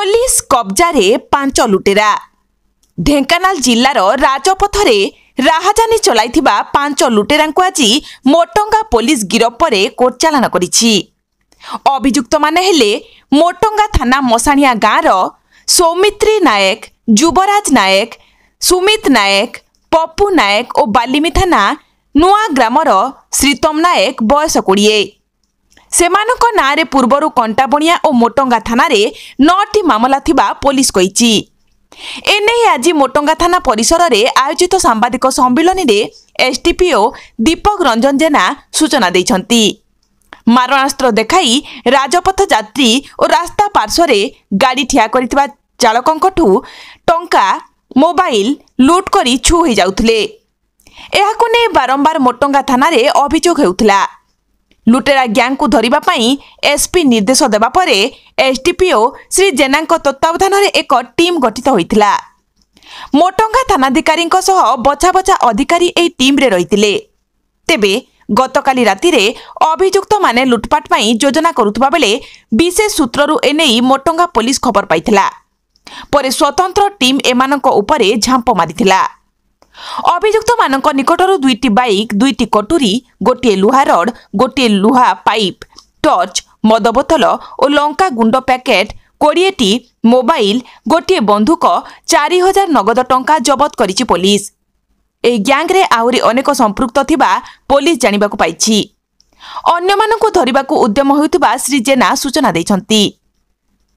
Police कब्जारे 5 लुटेरा। ढेंकानाल जिल्लार राजपथरे राहाजानी चलाइथिबा 5 लुटेरांकु आज मोटंगा police गिरफ पर कोर्ट चालान करिछि। अभियुक्त माने हेले मोटंगा थाना मसाणिया गाँवर सौमित्री नायक, युवराज नायक, सुमित नायक, पप्पू नायक और बालिमी थाना नुआ ग्रामर श्रीतम नायक बयस 20। सेमानक नारे पूर्वरु कंटाबणिया और मोटंगा थाना रे 9टी मामला थिबा पुलिस कहिछि। एने आज मोटंगा थाना परिसर रे आयोजित सांबादिक सम्मेलन रे एसटीपीओ दीपक रंजन जेना सूचना दैछंती। मारणास्त्र देखाई राजपथ यात्री और रास्ता पार्श्व रे गाड़ी ठिया करितबा चालकंकठू टंका मोबाइल लूट करी छु हो जाउथले। एहाको ने बारंबार मोटंगा थाना रे अभियोग हेउथला। लुटेरा गैंग को धरिबा पई एसपी निर्देश देबा परे एसडीपीओ श्री जेनांक तत्वावधान रे एक टीम गठित होइथिला। मोटंगा थानाधिकारी सह बछा बछा अधिकारी एई टीम रे रहिथिले। तेबे गतकाली राति रे अभियुक्त माने लुटपाट पई योजना करुथबा बेले विशेष सूत्ररु एनेई मोटंगा पुलिस खबर पाइथिला। परे स्वतंत्र टीम एमानक उपरे झांप मारिथिला। अभियुक्त मानक निकटरू 2टी बाइक, 2टी कटुरी, गोटे लुहा रड, गोटे लुहा पाइप, टर्च, मद बोतल और लंका गुंड पैकेट, 20टी मोबाइल, गोटे बंधुक, 4000 नगद टंका जबत करिछि पुलिस। ए गैंग रे आहुरी अनेक संपृक्त थिबा पुलिस जानिबाकु पाइछि। अन्य मानकु धरिबाकु उद्यम होइतबा श्री जेना सूचना दैछंती।